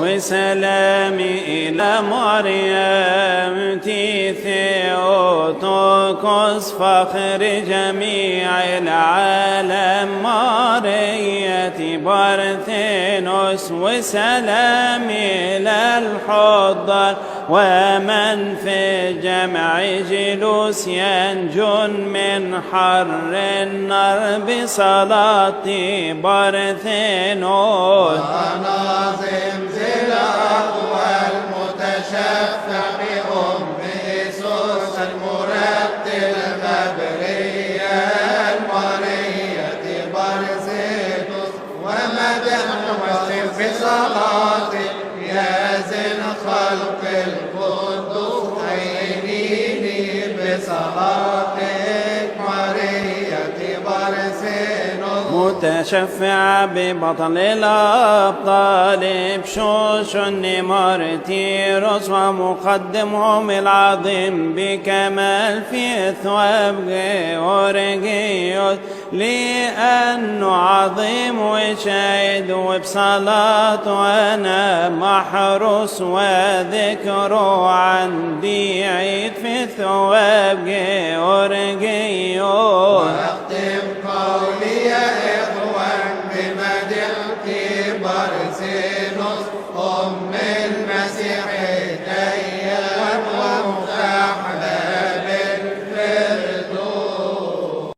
وسلامي إلى مريم تيثيوتوكوس فخر جميع العالم مارية بارثينوس وسلامي إلى الحضر ومن في جمع جلوس ينجون من حر النار بصلاة بارثينوس وناظم الأقوى المتشفع بأم إيسوس المرتل مبرية المرية بارثينوس ومدح وسر بصلاة يا ذي الخلق القدوس عينيني بصلاتك مرية بارثينوس متشفع ببطل الأبطال بشوش مارتيروس ومقدمهم العظيم بكمال في ثواب غيورغيوس لأنه عظيم وشهيد وبصلاة وأنا محروس وذكره عندي عيد في ثواب غيورغيوس واختم قولي يا إخوان بمدح بارثينوس أم